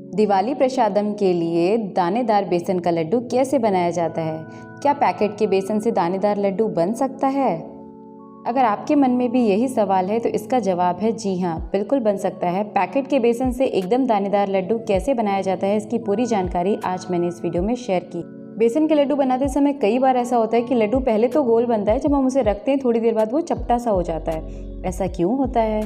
दिवाली प्रसादम के लिए दानेदार बेसन का लड्डू कैसे बनाया जाता है? क्या पैकेट के बेसन से दानेदार लड्डू बन सकता है? अगर आपके मन में भी यही सवाल है तो इसका जवाब है जी हाँ, बिल्कुल बन सकता है। पैकेट के बेसन से एकदम दानेदार लड्डू कैसे बनाया जाता है, इसकी पूरी जानकारी आज मैंने इस वीडियो में शेयर की। बेसन के लड्डू बनाते समय कई बार ऐसा होता है कि लड्डू पहले तो गोल बनता है, जब हम उसे रखते हैं थोड़ी देर बाद वो चपटा सा हो जाता है। ऐसा क्यों होता है?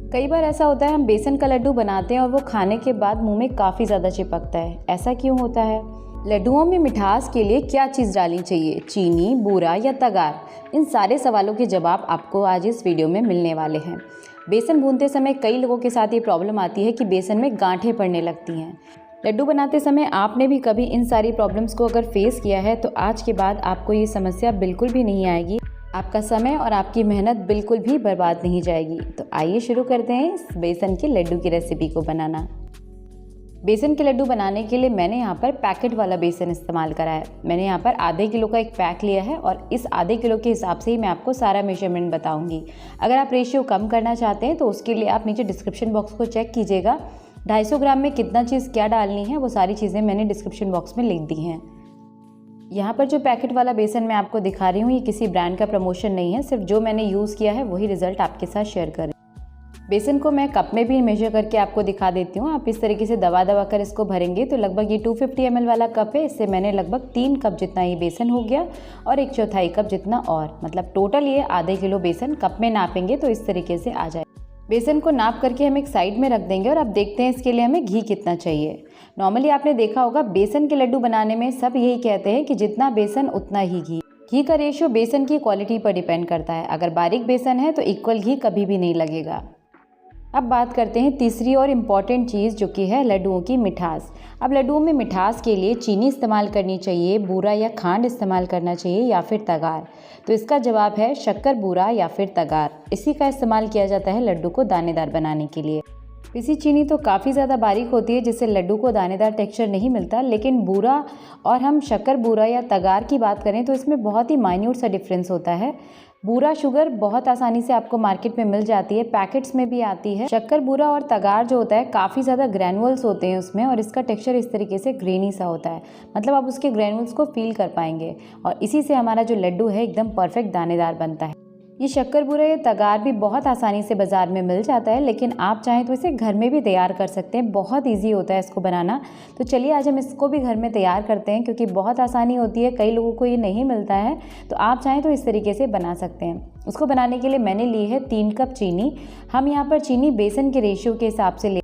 कई बार ऐसा होता है हम बेसन का लड्डू बनाते हैं और वो खाने के बाद मुंह में काफ़ी ज़्यादा चिपकता है। ऐसा क्यों होता है? लड्डुओं में मिठास के लिए क्या चीज़ डालनी चाहिए, चीनी, बूरा या तगार? इन सारे सवालों के जवाब आपको आज इस वीडियो में मिलने वाले हैं। बेसन भूनते समय कई लोगों के साथ ये प्रॉब्लम आती है कि बेसन में गांठें पड़ने लगती हैं। लड्डू बनाते समय आपने भी कभी इन सारी प्रॉब्लम्स को अगर फेस किया है तो आज के बाद आपको ये समस्या बिल्कुल भी नहीं आएगी। आपका समय और आपकी मेहनत बिल्कुल भी बर्बाद नहीं जाएगी। तो आइए शुरू करते हैं इस बेसन के लड्डू की रेसिपी को बनाना। बेसन के लड्डू बनाने के लिए मैंने यहाँ पर पैकेट वाला बेसन इस्तेमाल करा है। मैंने यहाँ पर आधे किलो का एक पैक लिया है और इस आधे किलो के हिसाब से ही मैं आपको सारा मेजरमेंट बताऊँगी। अगर आप रेशियो कम करना चाहते हैं तो उसके लिए आप नीचे डिस्क्रिप्शन बॉक्स को चेक कीजिएगा। 250 ग्राम में कितना चीज़ क्या डालनी है वो सारी चीज़ें मैंने डिस्क्रिप्शन बॉक्स में लिख दी हैं। यहाँ पर जो पैकेट वाला बेसन मैं आपको दिखा रही हूँ ये किसी ब्रांड का प्रमोशन नहीं है, सिर्फ जो मैंने यूज़ किया है वही रिजल्ट आपके साथ शेयर कर रही हूँ। बेसन को मैं कप में भी मेजर करके आपको दिखा देती हूँ। आप इस तरीके से दबा दबा कर इसको भरेंगे तो लगभग ये 250 ml वाला कप है, इससे मैंने लगभग 3 कप जितना ये बेसन हो गया और 1/4 कप जितना और, मतलब टोटल ये आधे किलो बेसन कप में नापेंगे तो इस तरीके से आ जाए। बेसन को नाप करके हम एक साइड में रख देंगे और अब देखते हैं इसके लिए हमें घी कितना चाहिए। नॉर्मली आपने देखा होगा बेसन के लड्डू बनाने में सब यही कहते हैं कि जितना बेसन उतना ही घी। घी का रेशियो बेसन की क्वालिटी पर डिपेंड करता है। अगर बारीक बेसन है तो इक्वल घी कभी भी नहीं लगेगा। अब बात करते हैं तीसरी और इम्पॉर्टेंट चीज़ जो कि है लड्डुओं की मिठास। अब लड्डुओं में मिठास के लिए चीनी इस्तेमाल करनी चाहिए, बूरा या खांड इस्तेमाल करना चाहिए या फिर तगार? तो इसका जवाब है शक्कर, बूरा या फिर तगार। इसी का इस्तेमाल किया जाता है लड्डू को दानेदार बनाने के लिए। पिसी चीनी तो काफ़ी ज़्यादा बारीक होती है जिससे लड्डू को दानेदार टेक्सचर नहीं मिलता, लेकिन बूरा और हम शक्कर, बूरा या तगार की बात करें तो इसमें बहुत ही माइन्यूट सा डिफरेंस होता है। बूरा शुगर बहुत आसानी से आपको मार्केट में मिल जाती है, पैकेट्स में भी आती है। शक्कर, बूरा और तगार जो होता है काफ़ी ज़्यादा ग्रैनुअल्स होते हैं उसमें और इसका टेक्सचर इस तरीके से ग्रेनी सा होता है, मतलब आप उसके ग्रैनुअल्स को फील कर पाएंगे और इसी से हमारा जो लड्डू है एकदम परफेक्ट दानेदार बनता है। ये शक्कर, बूरा या तगार भी बहुत आसानी से बाज़ार में मिल जाता है, लेकिन आप चाहें तो इसे घर में भी तैयार कर सकते हैं। बहुत इजी होता है इसको बनाना। तो चलिए आज हम इसको भी घर में तैयार करते हैं क्योंकि बहुत आसानी होती है, कई लोगों को ये नहीं मिलता है। तो आप चाहें तो इस तरीके से बना सकते हैं। उसको बनाने के लिए मैंने ली है 3 कप चीनी। हम यहाँ पर चीनी बेसन के रेशियो के हिसाब से ले,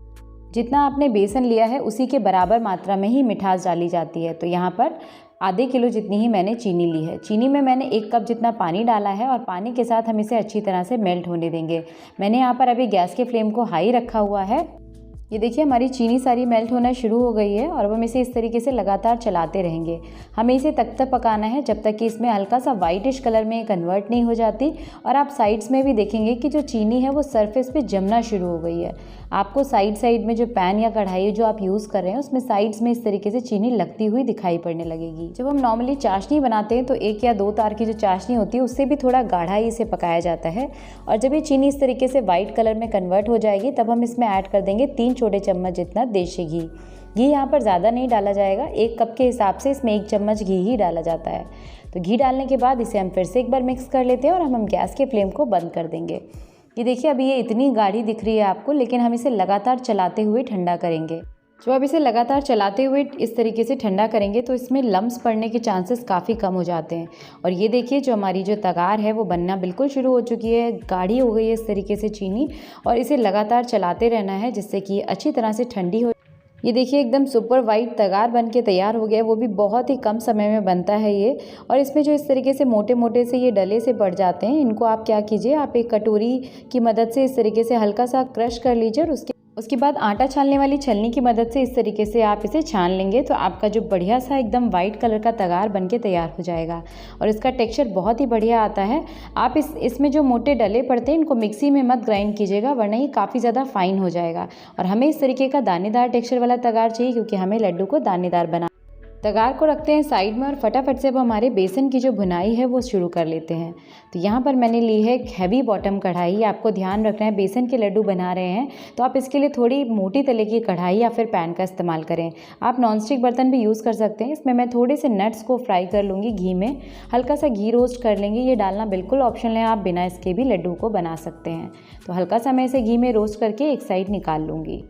जितना आपने बेसन लिया है उसी के बराबर मात्रा में ही मिठास डाली जाती है। तो यहाँ पर आधे किलो जितनी ही मैंने चीनी ली है। चीनी में मैंने 1 कप जितना पानी डाला है और पानी के साथ हम इसे अच्छी तरह से मेल्ट होने देंगे। मैंने यहाँ पर अभी गैस के फ्लेम को हाई रखा हुआ है। ये देखिए हमारी चीनी सारी मेल्ट होना शुरू हो गई है और अब हम इसे इस तरीके से लगातार चलाते रहेंगे। हमें इसे तब तक पकाना है जब तक कि इसमें हल्का सा वाइटिश कलर में कन्वर्ट नहीं हो जाती। और आप साइड्स में भी देखेंगे कि जो चीनी है वो सरफेस पे जमना शुरू हो गई है। आपको साइड में जो पैन या कढ़ाई जो आप यूज़ कर रहे हैं उसमें साइड्स में इस तरीके से चीनी लगती हुई दिखाई पड़ने लगेगी। जब हम नॉर्मली चाशनी बनाते हैं तो 1 या 2 तार की जो चाशनी होती है उससे भी थोड़ा गाढ़ा ही इसे पकाया जाता है। और जब ये चीनी इस तरीके से वाइट कलर में कन्वर्ट हो जाएगी तब हम इसमें ऐड कर देंगे 3 छोटे चम्मच जितना देसी घी। घी यहाँ पर ज़्यादा नहीं डाला जाएगा, 1 कप के हिसाब से इसमें 1 चम्मच घी ही डाला जाता है। तो घी डालने के बाद इसे हम फिर से एक बार मिक्स कर लेते हैं और हम गैस के फ्लेम को बंद कर देंगे। ये देखिए अभी ये इतनी गाढ़ी दिख रही है आपको, लेकिन हम इसे लगातार चलाते हुए ठंडा करेंगे। जब आप इसे लगातार चलाते हुए इस तरीके से ठंडा करेंगे तो इसमें लम्स पड़ने के चांसेस काफ़ी कम हो जाते हैं। और ये देखिए जो हमारी जो तगार है वो बनना बिल्कुल शुरू हो चुकी है, गाढ़ी हो गई है इस तरीके से चीनी। और इसे लगातार चलाते रहना है जिससे कि ये अच्छी तरह से ठंडी हो। ये देखिए एकदम सुपर वाइट तगार बन के तैयार हो गया, वो भी बहुत ही कम समय में बनता है ये। और इसमें जो इस तरीके से मोटे मोटे से ये डले से पड़ जाते हैं, इनको आप क्या कीजिए, आप एक कटोरी की मदद से इस तरीके से हल्का सा क्रश कर लीजिए और उसके बाद आटा छानने वाली छलनी की मदद से इस तरीके से आप इसे छान लेंगे तो आपका जो बढ़िया सा एकदम वाइट कलर का तगार बन के तैयार हो जाएगा। और इसका टेक्सचर बहुत ही बढ़िया आता है। आप इसमें जो मोटे डले पड़ते हैं इनको मिक्सी में मत ग्राइंड कीजिएगा वरना ये काफ़ी ज़्यादा फाइन हो जाएगा। और हमें इस तरीके का दानेदार टेक्सचर वाला तगार चाहिए क्योंकि हमें लड्डू को दानेदार बना। तगार को रखते हैं साइड में और फटाफट से अब हमारे बेसन की जो भुनाई है वो शुरू कर लेते हैं। तो यहाँ पर मैंने ली है एक हैवी बॉटम कढ़ाई। आपको ध्यान रखना है, बेसन के लड्डू बना रहे हैं तो आप इसके लिए थोड़ी मोटी तले की कढ़ाई या फिर पैन का इस्तेमाल करें। आप नॉनस्टिक बर्तन भी यूज़ कर सकते हैं। इसमें मैं थोड़े से नट्स को फ्राई कर लूँगी घी में, हल्का सा घी रोस्ट कर लेंगे। ये डालना बिल्कुल ऑप्शनल है, आप बिना इसके भी लड्डू को बना सकते हैं। तो हल्का सा मैं इसे घी में रोस्ट करके एक साइड निकाल लूँगी।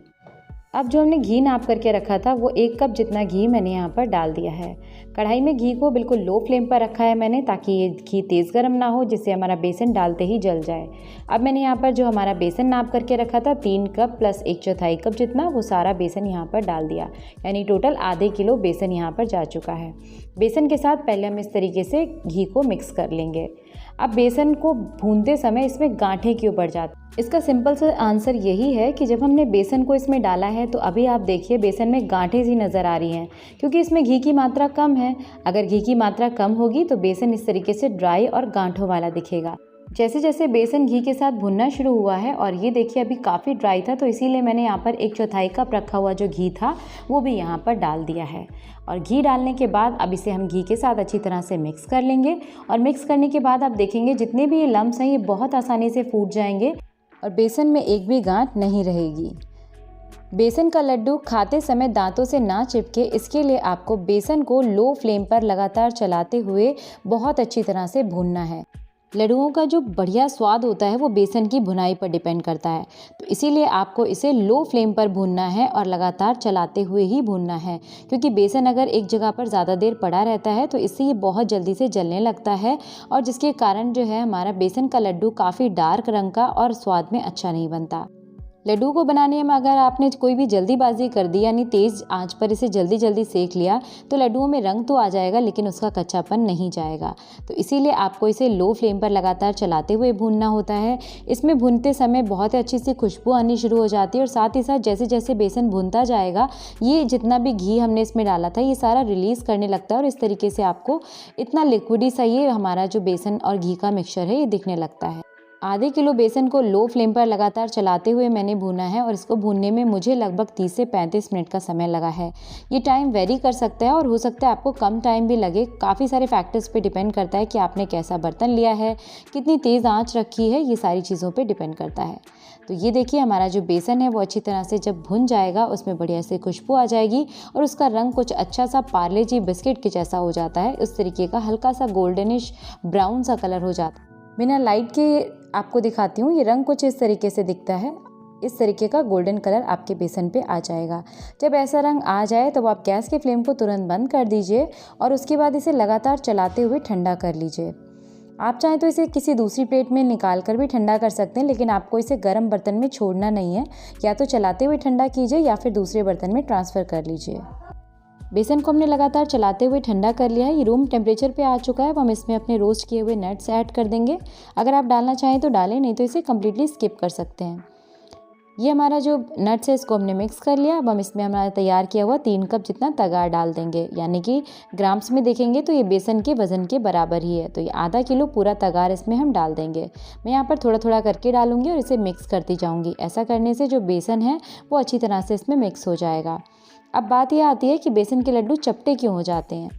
अब जो हमने घी नाप करके रखा था वो 1 कप जितना घी मैंने यहाँ पर डाल दिया है। कढ़ाई में घी को बिल्कुल लो फ्लेम पर रखा है मैंने, ताकि ये घी तेज़ गर्म ना हो जिससे हमारा बेसन डालते ही जल जाए। अब मैंने यहाँ पर जो हमारा बेसन नाप करके रखा था 3 कप प्लस 1/4 कप जितना, वो सारा बेसन यहाँ पर डाल दिया। यानी टोटल आधे किलो बेसन यहाँ पर जा चुका है। बेसन के साथ पहले हम इस तरीके से घी को मिक्स कर लेंगे। अब बेसन को भूनते समय इसमें गांठें क्यों पड़ जाती हैं? इसका सिंपल सा आंसर यही है कि जब हमने बेसन को इसमें डाला है तो अभी आप देखिए बेसन में गांठें सी नज़र आ रही हैं, क्योंकि इसमें घी की मात्रा कम है। अगर घी की मात्रा कम होगी तो बेसन इस तरीके से ड्राई और गांठों वाला दिखेगा। जैसे जैसे बेसन घी के साथ भुनना शुरू हुआ है, और ये देखिए अभी काफ़ी ड्राई था, तो इसीलिए मैंने यहाँ पर 1/4 कप रखा हुआ जो घी था वो भी यहाँ पर डाल दिया है। और घी डालने के बाद अब इसे हम घी के साथ अच्छी तरह से मिक्स कर लेंगे। और मिक्स करने के बाद आप देखेंगे जितने भी ये लम्स हैं ये बहुत आसानी से फूट जाएंगे और बेसन में एक भी गांठ नहीं रहेगी। बेसन का लड्डू खाते समय दांतों से ना चिपके, इसके लिए आपको बेसन को लो फ्लेम पर लगातार चलाते हुए बहुत अच्छी तरह से भूनना है। लड्डुओं का जो बढ़िया स्वाद होता है वो बेसन की भुनाई पर डिपेंड करता है, तो इसीलिए आपको इसे लो फ्लेम पर भूनना है और लगातार चलाते हुए ही भूनना है, क्योंकि बेसन अगर एक जगह पर ज़्यादा देर पड़ा रहता है तो इससे ये बहुत जल्दी से जलने लगता है, और जिसके कारण जो है हमारा बेसन का लड्डू काफ़ी डार्क रंग का और स्वाद में अच्छा नहीं बनता। लड्डू को बनाने में अगर आपने कोई भी जल्दीबाजी कर दी, यानी तेज़ आंच पर इसे जल्दी जल्दी सेक लिया, तो लड्डुओं में रंग तो आ जाएगा लेकिन उसका कच्चापन नहीं जाएगा। तो इसीलिए आपको इसे लो फ्लेम पर लगातार चलाते हुए भूनना होता है। इसमें भूनते समय बहुत ही अच्छी सी खुशबू आनी शुरू हो जाती है, और साथ ही साथ जैसे जैसे बेसन भूनता जाएगा ये जितना भी घी हमने इसमें डाला था ये सारा रिलीज़ करने लगता है, और इस तरीके से आपको इतना लिक्विडी सा ये हमारा जो बेसन और घी का मिक्सचर है ये दिखने लगता है। आधे किलो बेसन को लो फ्लेम पर लगातार चलाते हुए मैंने भूना है, और इसको भूनने में मुझे लगभग 30 से 35 मिनट का समय लगा है। ये टाइम वेरी कर सकता है और हो सकता है आपको कम टाइम भी लगे। काफ़ी सारे फैक्टर्स पे डिपेंड करता है कि आपने कैसा बर्तन लिया है, कितनी तेज़ आंच रखी है, ये सारी चीज़ों पे डिपेंड करता है। तो ये देखिए हमारा जो बेसन है वो अच्छी तरह से जब भुन जाएगा उसमें बढ़िया से खुशबू आ जाएगी, और उसका रंग कुछ अच्छा सा पार्ले जी बिस्किट के जैसा हो जाता है। उस तरीके का हल्का सा गोल्डनिश ब्राउन सा कलर हो जाता है। बिना लाइट के आपको दिखाती हूँ, ये रंग कुछ इस तरीके से दिखता है। इस तरीके का गोल्डन कलर आपके बेसन पे आ जाएगा। जब ऐसा रंग आ जाए तो आप गैस के फ्लेम को तुरंत बंद कर दीजिए, और उसके बाद इसे लगातार चलाते हुए ठंडा कर लीजिए। आप चाहें तो इसे किसी दूसरी प्लेट में निकाल कर भी ठंडा कर सकते हैं, लेकिन आपको इसे गर्म बर्तन में छोड़ना नहीं है। या तो चलाते हुए ठंडा कीजिए या फिर दूसरे बर्तन में ट्रांसफ़र कर लीजिए। बेसन को हमने लगातार चलाते हुए ठंडा कर लिया है, ये रूम टेम्परेचर पे आ चुका है। अब हम इसमें अपने रोस्ट किए हुए नट्स ऐड कर देंगे। अगर आप डालना चाहें तो डालें, नहीं तो इसे कम्प्लीटली स्किप कर सकते हैं। ये हमारा जो नट्स है इसको हमने मिक्स कर लिया। अब हम इसमें हमारा तैयार किया हुआ 3 कप जितना तगार डाल देंगे, यानी कि ग्राम्स में देखेंगे तो ये बेसन के वज़न के बराबर ही है। तो ये आधा किलो पूरा तगार इसमें हम डाल देंगे। मैं यहाँ पर थोड़ा थोड़ा करके डालूंगी और इसे मिक्स करती जाऊँगी। ऐसा करने से जो बेसन है वो अच्छी तरह से इसमें मिक्स हो जाएगा। अब बात यह आती है कि बेसन के लड्डू चपटे क्यों हो जाते हैं।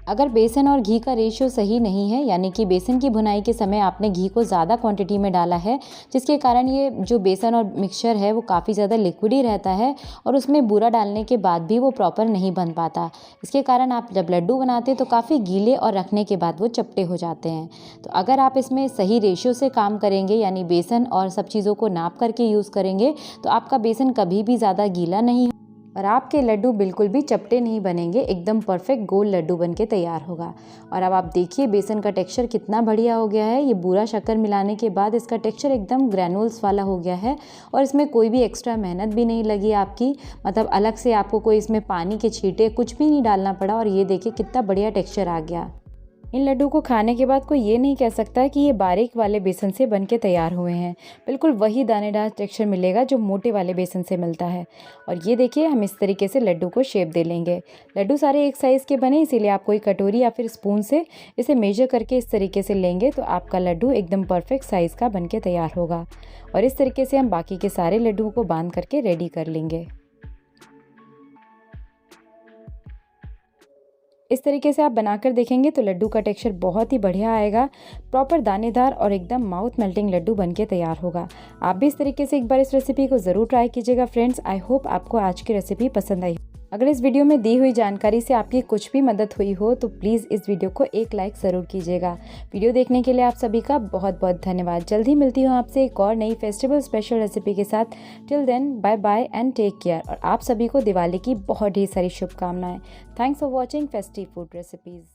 अगर बेसन और घी का रेशियो सही नहीं है, यानी कि बेसन की भुनाई के समय आपने घी को ज़्यादा क्वांटिटी में डाला है, जिसके कारण ये जो बेसन और मिक्सचर है वो काफ़ी ज़्यादा लिक्विडी रहता है, और उसमें बूरा डालने के बाद भी वो प्रॉपर नहीं बन पाता। इसके कारण आप जब लड्डू बनाते हैं तो काफ़ी गीले और रखने के बाद वो चपटे हो जाते हैं। तो अगर आप इसमें सही रेशियो से काम करेंगे, यानी बेसन और सब चीज़ों को नाप करके यूज़ करेंगे, तो आपका बेसन कभी भी ज़्यादा गीला नहीं और आपके लड्डू बिल्कुल भी चपटे नहीं बनेंगे, एकदम परफेक्ट गोल लड्डू बनके तैयार होगा। और अब आप देखिए बेसन का टेक्सचर कितना बढ़िया हो गया है। ये बूरा शक्कर मिलाने के बाद इसका टेक्सचर एकदम ग्रैनुल्स वाला हो गया है, और इसमें कोई भी एक्स्ट्रा मेहनत भी नहीं लगी आपकी, मतलब अलग से आपको कोई इसमें पानी के छींटे कुछ भी नहीं डालना पड़ा। और ये देखिए कितना बढ़िया टेक्सचर आ गया। इन लड्डू को खाने के बाद कोई ये नहीं कह सकता कि ये बारीक वाले बेसन से बनके तैयार हुए हैं। बिल्कुल वही दानेदार टेक्सचर मिलेगा जो मोटे वाले बेसन से मिलता है। और ये देखिए हम इस तरीके से लड्डू को शेप दे लेंगे। लड्डू सारे एक साइज़ के बने, इसीलिए आप कोई कटोरी या फिर स्पून से इसे मेजर करके इस तरीके से लेंगे तो आपका लड्डू एकदम परफेक्ट साइज़ का बनके तैयार होगा। और इस तरीके से हम बाकी के सारे लड्डुओं को बांध करके रेडी कर लेंगे। इस तरीके से आप बनाकर देखेंगे तो लड्डू का टेक्सचर बहुत ही बढ़िया आएगा, प्रॉपर दानेदार और एकदम माउथ मेल्टिंग लड्डू बनके तैयार होगा। आप भी इस तरीके से एक बार इस रेसिपी को ज़रूर ट्राई कीजिएगा फ्रेंड्स। आई होप आपको आज की रेसिपी पसंद आई। अगर इस वीडियो में दी हुई जानकारी से आपकी कुछ भी मदद हुई हो तो प्लीज़ इस वीडियो को एक लाइक ज़रूर कीजिएगा। वीडियो देखने के लिए आप सभी का बहुत बहुत धन्यवाद। जल्दी मिलती हूँ आपसे एक और नई फेस्टिवल स्पेशल रेसिपी के साथ। Till then bye bye and take care. और आप सभी को दिवाली की बहुत ढेर सारी शुभकामनाएं। Thanks for watching festive food recipes.